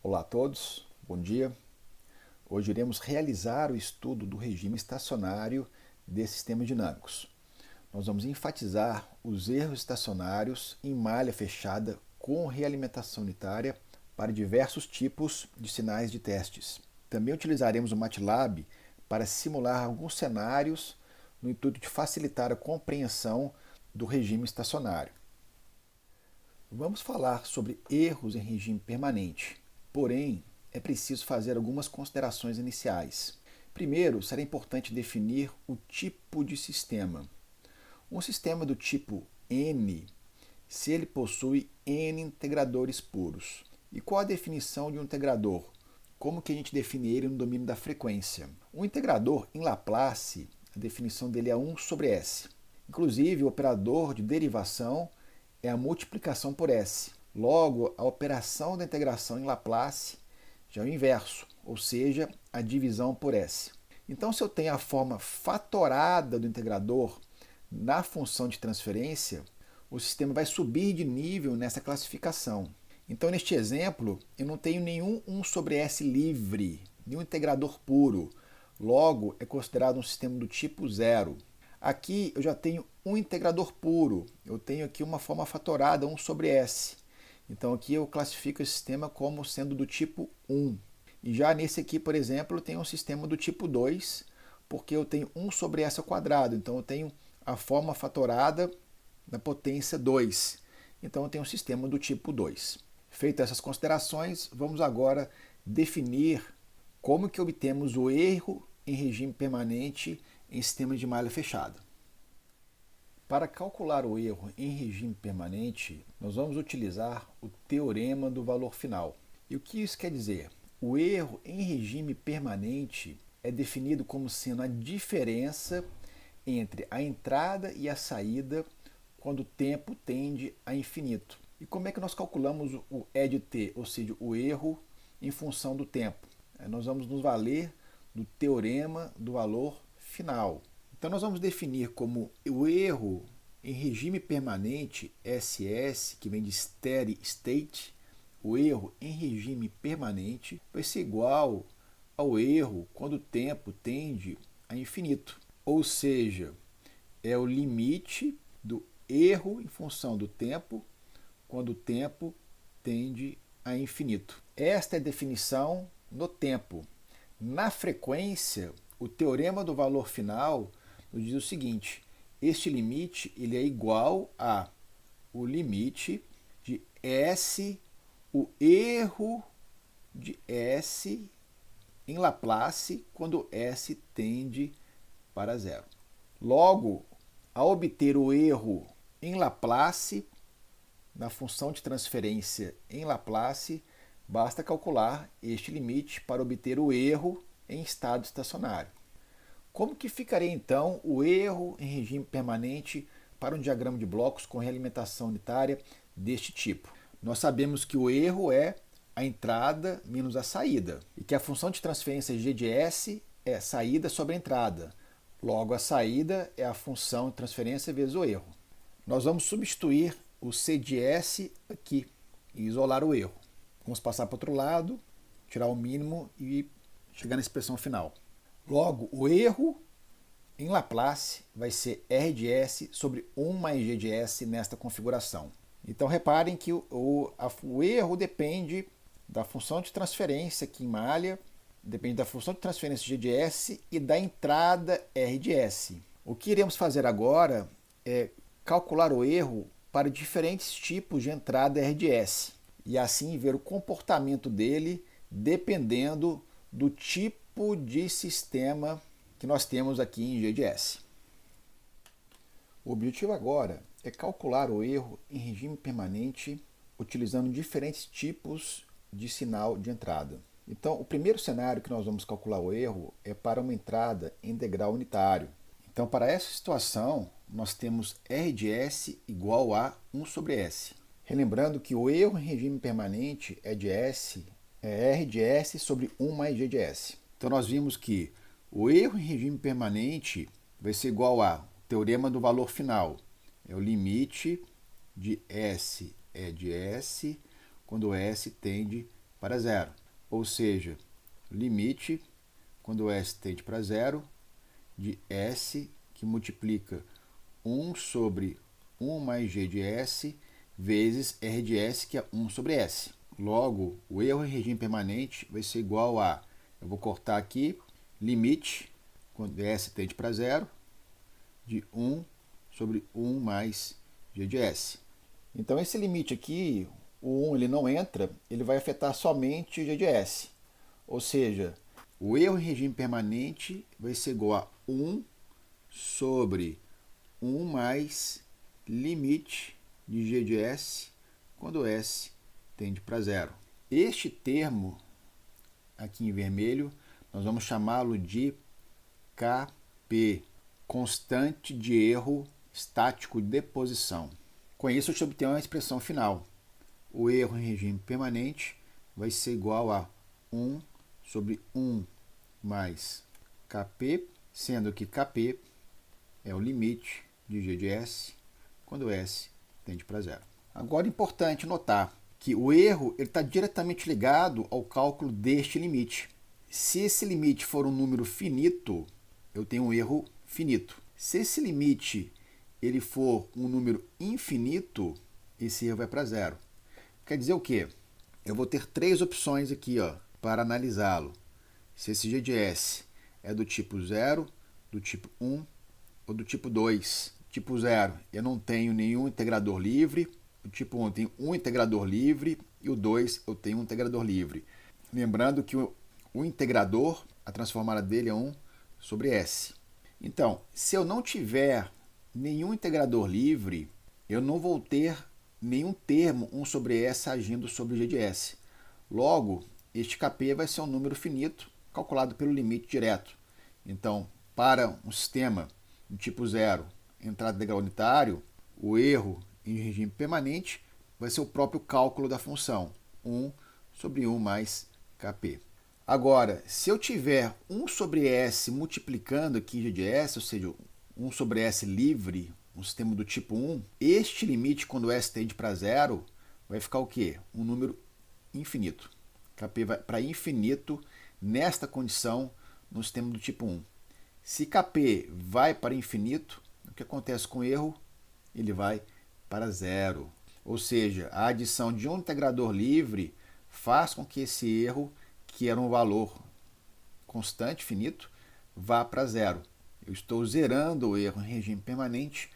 Olá a todos, bom dia. Hoje iremos realizar o estudo do regime estacionário de sistemas dinâmicos. Nós vamos enfatizar os erros estacionários em malha fechada com realimentação unitária para diversos tipos de sinais de testes. Também utilizaremos o MATLAB para simular alguns cenários no intuito de facilitar a compreensão do regime estacionário. Vamos falar sobre erros em regime permanente. Porém, é preciso fazer algumas considerações iniciais. Primeiro, será importante definir o tipo de sistema. Um sistema do tipo N, se ele possui N integradores puros. E qual a definição de um integrador? Como que a gente define ele no domínio da frequência? Um integrador, em Laplace, a definição dele é 1 sobre S. Inclusive, o operador de derivação é a multiplicação por S. Logo, a operação da integração em Laplace já é o inverso, ou seja, a divisão por S. Então, se eu tenho a forma fatorada do integrador na função de transferência, o sistema vai subir de nível nessa classificação. Então, neste exemplo, eu não tenho nenhum 1 sobre S livre, nenhum integrador puro. Logo, é considerado um sistema do tipo zero. Aqui eu já tenho um integrador puro, eu tenho aqui uma forma fatorada 1 sobre S. Então aqui eu classifico esse sistema como sendo do tipo 1. E já nesse aqui, por exemplo, eu tenho um sistema do tipo 2, porque eu tenho 1 sobre S ao quadrado. Então eu tenho a forma fatorada na potência 2. Então eu tenho um sistema do tipo 2. Feitas essas considerações, vamos agora definir como que obtemos o erro em regime permanente em sistema de malha fechada. Para calcular o erro em regime permanente, nós vamos utilizar o teorema do valor final. E o que isso quer dizer? O erro em regime permanente é definido como sendo a diferença entre a entrada e a saída quando o tempo tende a infinito. E como é que nós calculamos o E de t, ou seja, o erro em função do tempo? Nós vamos nos valer do teorema do valor final. Então nós vamos definir como o erro em regime permanente, SS, que vem de steady state, o erro em regime permanente vai ser igual ao erro quando o tempo tende a infinito. Ou seja, é o limite do erro em função do tempo quando o tempo tende a infinito. Esta é a definição no tempo. Na frequência, o teorema do valor final nos diz o seguinte: este limite ele é igual a o limite de S, o erro de S em Laplace quando S tende para zero. Logo, ao obter o erro em Laplace, na função de transferência em Laplace, basta calcular este limite para obter o erro em estado estacionário. Como que ficaria então o erro em regime permanente para um diagrama de blocos com realimentação unitária deste tipo? Nós sabemos que o erro é a entrada menos a saída e que a função de transferência g de S é saída sobre a entrada. Logo, a saída é a função de transferência vezes o erro. Nós vamos substituir o C de S aqui e isolar o erro. Vamos passar para o outro lado, tirar o mínimo e chegar na expressão final. Logo, o erro em Laplace vai ser R de S sobre 1 mais G de S nesta configuração. Então reparem que o erro depende da função de transferência aqui em malha, depende da função de transferência G de S e da entrada R de S. O que iremos fazer agora é calcular o erro para diferentes tipos de entrada R de S e assim ver o comportamento dele dependendo do tipo de sistema que nós temos aqui em G de S. O objetivo agora é calcular o erro em regime permanente utilizando diferentes tipos de sinal de entrada. Então, o primeiro cenário que nós vamos calcular o erro é para uma entrada em degrau unitário. Então, para essa situação, nós temos R de S igual a 1 sobre S. Relembrando que o erro em regime permanente é R de S sobre 1 mais G de S. Então, nós vimos que o erro em regime permanente vai ser igual a teorema do valor final. É o limite de S é de S quando S tende para zero. Ou seja, limite, quando S tende para zero, de S, que multiplica 1 sobre 1 mais G de S, vezes R de S, que é 1 sobre S. Logo, o erro em regime permanente vai ser igual a, eu vou cortar aqui, limite, quando S tende para zero, de 1 sobre 1 mais G de S. Então, esse limite aqui, o 1 ele não entra, ele vai afetar somente G de S. Ou seja, o erro em regime permanente vai ser igual a 1 sobre 1 mais limite de G de S quando S tende para zero. Este termo, aqui em vermelho, nós vamos chamá-lo de Kp, constante de erro estático de deposição. Com isso, eu obtenho uma expressão final. O erro em regime permanente vai ser igual a 1 sobre 1 mais Kp, sendo que Kp é o limite de G de S quando S tende para zero. Agora é importante notar que o erro está diretamente ligado ao cálculo deste limite. Se esse limite for um número finito, eu tenho um erro finito. Se esse limite ele for um número infinito, esse erro vai para zero. Quer dizer o quê? Eu vou ter três opções aqui para analisá-lo. Se esse G de S é do tipo 0, do tipo 1 ou do tipo 2. Tipo 0, eu não tenho nenhum integrador livre. O tipo 1 tem um integrador livre e o 2 eu tenho um integrador livre. Lembrando que o integrador, a transformada dele é 1 sobre S. Então, se eu não tiver nenhum integrador livre, eu não vou ter nenhum termo 1 sobre S agindo sobre G de S. Logo, este Kp vai ser um número finito calculado pelo limite direto. Então, para um sistema do tipo 0, entrada de degrau unitário, o erro em regime permanente vai ser o próprio cálculo da função, 1 sobre 1 mais Kp. Agora, se eu tiver 1 sobre S multiplicando aqui G de S, ou seja, 1 sobre S livre, um sistema do tipo 1, este limite, quando S tende para zero, vai ficar o quê? Um número infinito. Kp vai para infinito nesta condição no sistema do tipo 1. Se Kp vai para infinito, o que acontece com o erro? Ele vai para zero. Ou seja, a adição de um integrador livre faz com que esse erro, que era um valor constante, finito, vá para zero. Eu estou zerando o erro em regime permanente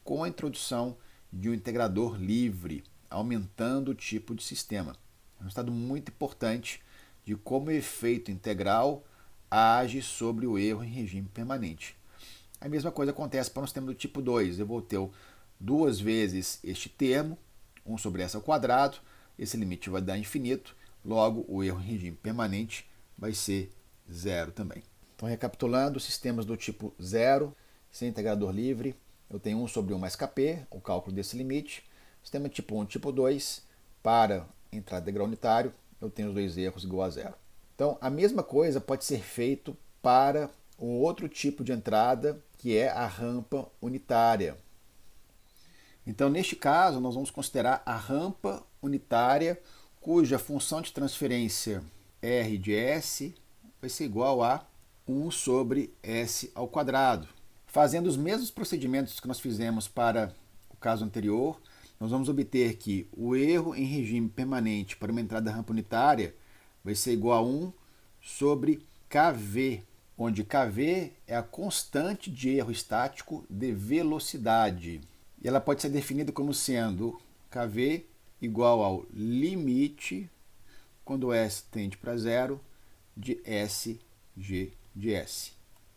com a introdução de um integrador livre, aumentando o tipo de sistema. É um resultado muito importante de como o efeito integral age sobre o erro em regime permanente. A mesma coisa acontece para um sistema do tipo 2. Eu vou ter duas vezes este termo, 1 sobre S ao quadrado, esse limite vai dar infinito, logo o erro em regime permanente vai ser zero também. Então, recapitulando, sistemas do tipo 0, sem integrador livre, eu tenho 1 sobre 1 mais Kp, o cálculo desse limite. Sistema tipo 1 e tipo 2, para entrada de degrau unitário, eu tenho os dois erros igual a zero. Então, a mesma coisa pode ser feito para um outro tipo de entrada, que é a rampa unitária. Então, neste caso, nós vamos considerar a rampa unitária, cuja função de transferência R de S vai ser igual a 1 sobre S ao quadrado. Fazendo os mesmos procedimentos que nós fizemos para o caso anterior, nós vamos obter que o erro em regime permanente para uma entrada rampa unitária vai ser igual a 1 sobre Kv, onde Kv é a constante de erro estático de velocidade. E ela pode ser definida como sendo Kv igual ao limite, quando S tende para zero, de Sg de S.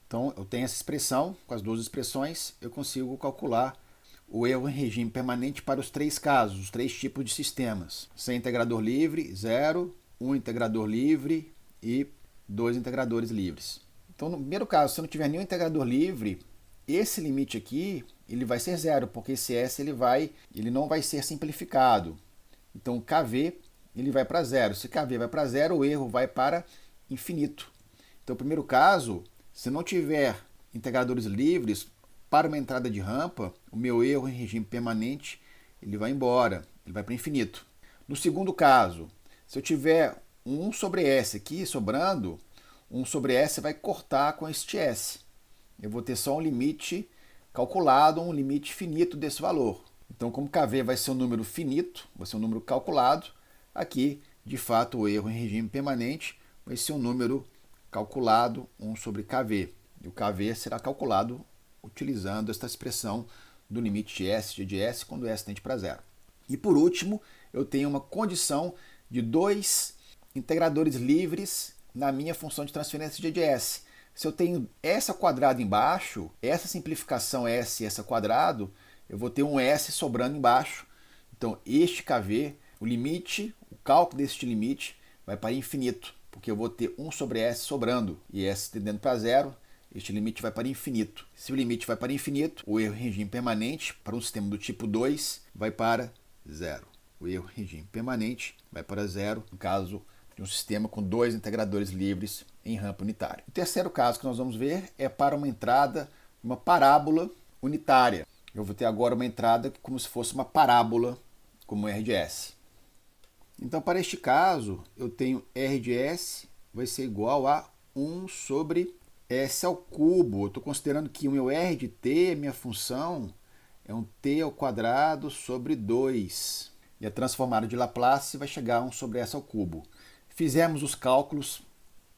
Então, eu tenho essa expressão, com as duas expressões, eu consigo calcular o erro em regime permanente para os três casos, os três tipos de sistemas. Sem integrador livre, 0, um integrador livre e dois integradores livres. Então, no primeiro caso, se eu não tiver nenhum integrador livre, esse limite aqui ele vai ser zero, porque esse S ele não vai ser simplificado. Então, Kv ele vai para zero. Se Kv vai para zero, o erro vai para infinito. Então, no primeiro caso, se não tiver integradores livres para uma entrada de rampa, o meu erro em regime permanente ele vai embora, ele vai para infinito. No segundo caso, se eu tiver 1 sobre S aqui sobrando, 1 sobre S vai cortar com este S. Eu vou ter só um limite calculado, um limite finito desse valor. Então, como KV vai ser um número finito, vai ser um número calculado, aqui, de fato, o erro em regime permanente vai ser um número calculado, 1 sobre KV. E o KV será calculado utilizando esta expressão do limite de S, de S, quando S tende para zero. E por último, eu tenho uma condição de dois integradores livres na minha função de transferência de S. Se eu tenho S ao quadrado embaixo, essa simplificação S e S ao quadrado, eu vou ter um S sobrando embaixo. Então, este KV, o limite, o cálculo deste limite vai para infinito, porque eu vou ter 1 sobre S sobrando e S tendendo para zero, este limite vai para infinito. Se o limite vai para infinito, o erro em regime permanente para um sistema do tipo 2 vai para zero. O erro em regime permanente vai para zero, no caso de um sistema com dois integradores livres em rampa unitária. O terceiro caso que nós vamos ver é para uma entrada, uma parábola unitária. Eu vou ter agora uma entrada como se fosse uma parábola, como R de S. Então, para este caso, eu tenho R de S vai ser igual a 1 sobre S ao cubo. Eu estou considerando que o meu R de T, minha função, é um T ao quadrado sobre 2. E a transformada de Laplace vai chegar a 1 sobre S ao cubo. Fizemos os cálculos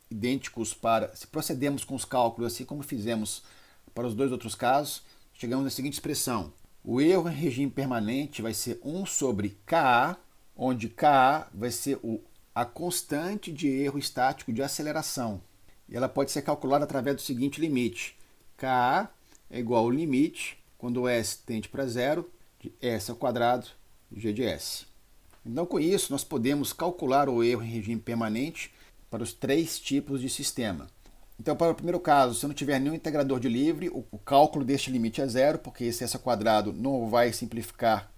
idênticos para... Se procedemos com os cálculos assim como fizemos para os dois outros casos, chegamos à seguinte expressão. O erro em regime permanente vai ser 1 sobre Ka, onde Ka vai ser a constante de erro estático de aceleração. E ela pode ser calculada através do seguinte limite. Ka é igual ao limite, quando S tende para zero, de S ao quadrado G de S. Então, com isso, nós podemos calcular o erro em regime permanente para os três tipos de sistema. Então, para o primeiro caso, se eu não tiver nenhum integrador de livre, o cálculo deste limite é zero, porque esse S ao quadrado não vai simplificar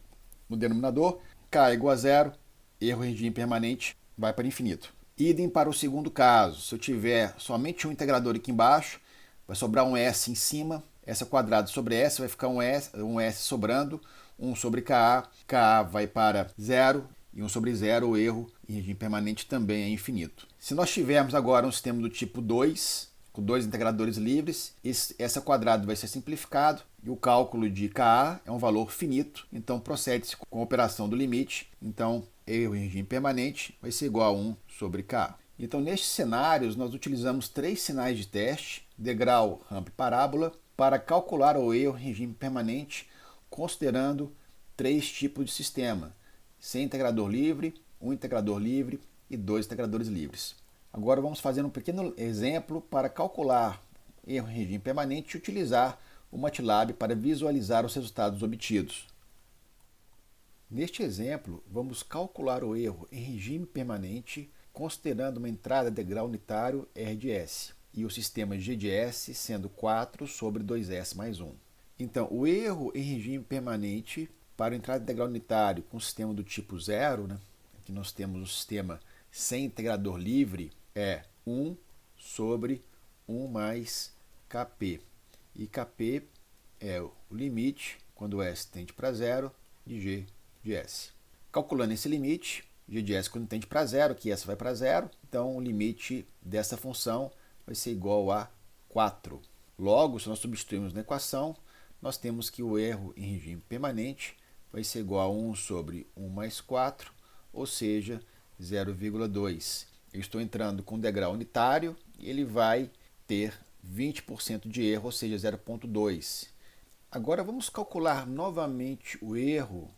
no denominador. K é igual a zero, erro em regime permanente vai para infinito. Idem para o segundo caso. Se eu tiver somente um integrador aqui embaixo, vai sobrar um S em cima. S ao quadrado sobre S vai ficar um S sobrando. 1 sobre Ka. Ka vai para zero. E 1 sobre zero, o erro em regime permanente também é infinito. Se nós tivermos agora um sistema do tipo 2, com dois integradores livres, S ao quadrado vai ser simplificado e o cálculo de Ka é um valor finito, então procede-se com a operação do limite. Então, erro em regime permanente vai ser igual a 1 sobre Ka. Então, nestes cenários, nós utilizamos três sinais de teste, degrau, rampa e parábola, para calcular o erro em regime permanente, considerando três tipos de sistema: sem integrador livre, um integrador livre e dois integradores livres. Agora vamos fazer um pequeno exemplo para calcular erro em regime permanente e utilizar o MATLAB para visualizar os resultados obtidos. Neste exemplo, vamos calcular o erro em regime permanente considerando uma entrada degrau unitário R de S e o sistema G de S sendo 4 sobre 2S mais 1. Então, o erro em regime permanente para a entrada integral unitário com o sistema do tipo 0, aqui nós temos o sistema sem integrador livre, é 1 sobre 1 mais Kp. E Kp é o limite, quando S tende para zero, de G de S. Calculando esse limite, G de S quando tende para zero, que S vai para zero, então o limite dessa função vai ser igual a 4. Logo, se nós substituirmos na equação, nós temos que o erro em regime permanente vai ser igual a 1 sobre 1 mais 4, ou seja, 0,2. Eu estou entrando com degrau unitário e ele vai ter 20% de erro, ou seja, 0,2. Agora vamos calcular novamente o erro,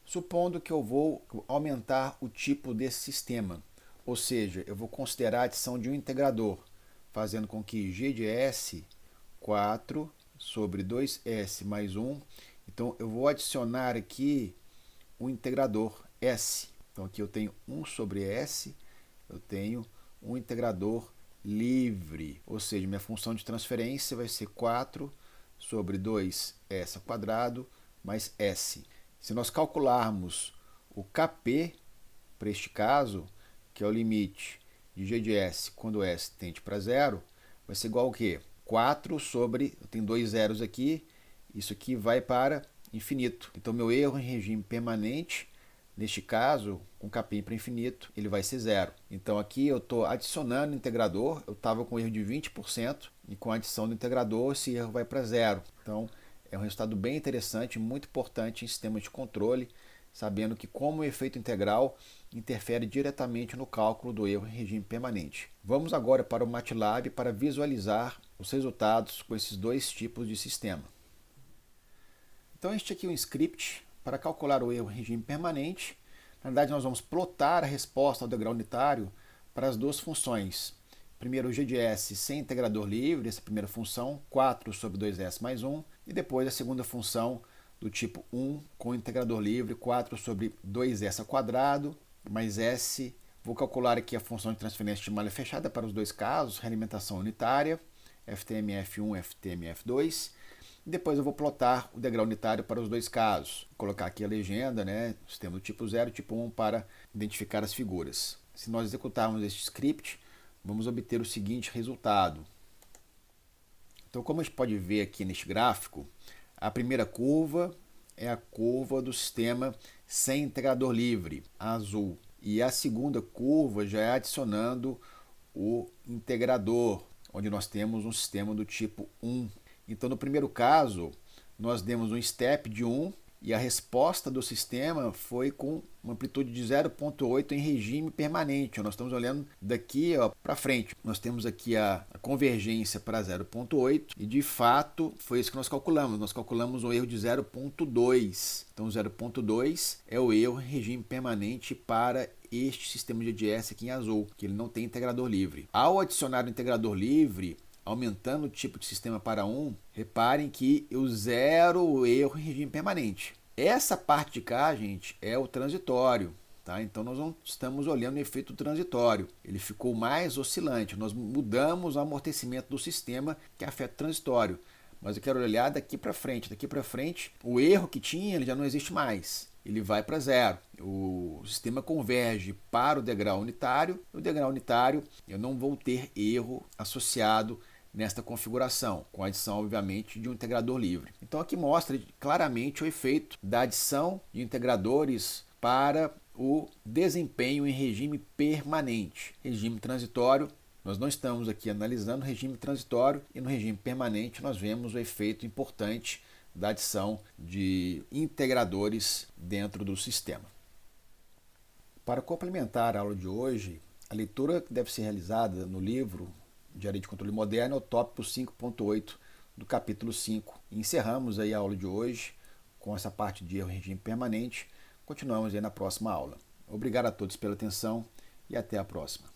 supondo que eu vou aumentar o tipo desse sistema. Ou seja, eu vou considerar a adição de um integrador, fazendo com que G de S, 4 sobre 2S mais 1. Então eu vou adicionar aqui um integrador S. Então aqui eu tenho 1 sobre S, eu tenho um integrador livre. Ou seja, minha função de transferência vai ser 4 sobre 2S ao quadrado mais S. Se nós calcularmos o Kp para este caso, que é o limite de G de S quando S tende para zero, vai ser igual ao quê? 4 sobre, eu tenho dois zeros aqui, isso aqui vai para infinito. Então, meu erro em regime permanente Neste caso, com capim para infinito, ele vai ser zero. Então aqui eu estou adicionando o integrador, eu estava com erro de 20%, e com a adição do integrador esse erro vai para zero. Então é um resultado bem interessante, muito importante em sistemas de controle, sabendo que como o efeito integral interfere diretamente no cálculo do erro em regime permanente. Vamos agora para o MATLAB para visualizar os resultados com esses dois tipos de sistema. Então este aqui é um script para calcular o erro em regime permanente. Na verdade, nós vamos plotar a resposta ao degrau unitário para as duas funções. Primeiro o GDS sem integrador livre, essa primeira função, 4 sobre 2s mais 1, e depois a segunda função do tipo 1 com integrador livre, 4 sobre 2s ao quadrado mais s. Vou calcular aqui a função de transferência de malha fechada para os dois casos, realimentação unitária, FTMF1, FTMF2. Depois eu vou plotar o degrau unitário para os dois casos. Vou colocar aqui a legenda, sistema do tipo 0 e tipo 1 para identificar as figuras. Se nós executarmos este script, vamos obter o seguinte resultado. Então, como a gente pode ver aqui neste gráfico, a primeira curva é a curva do sistema sem integrador livre, azul. E a segunda curva já é adicionando o integrador, onde nós temos um sistema do tipo 1. Então, no primeiro caso, nós demos um step de 1 e a resposta do sistema foi com uma amplitude de 0,8 em regime permanente. Nós estamos olhando daqui para frente. Nós temos aqui a convergência para 0,8 e, de fato, foi isso que nós calculamos. Nós calculamos um erro de 0,2. Então, 0,2 é o erro em regime permanente para este sistema de EDS aqui em azul, que ele não tem integrador livre. Ao adicionar o integrador livre, aumentando o tipo de sistema para 1, reparem que eu zero o erro em regime permanente. Essa parte de cá, gente, é o transitório. Tá? Então nós não estamos olhando o efeito transitório. Ele ficou mais oscilante. Nós mudamos o amortecimento do sistema que afeta o transitório. Mas eu quero olhar daqui para frente. Daqui para frente, o erro que tinha ele já não existe mais. Ele vai para zero. O sistema converge para o degrau unitário. No degrau unitário, eu não vou ter erro associado nesta configuração, com a adição, obviamente, de um integrador livre. Então aqui mostra claramente o efeito da adição de integradores para o desempenho em regime permanente. Regime transitório, nós não estamos aqui analisando o regime transitório, e no regime permanente nós vemos o efeito importante da adição de integradores dentro do sistema. Para complementar a aula de hoje, a leitura que deve ser realizada no livro Diario de Controle Moderno é o tópico 5.8 do capítulo 5. E encerramos aí a aula de hoje com essa parte de erro em regime permanente. Continuamos aí na próxima aula. Obrigado a todos pela atenção e até a próxima.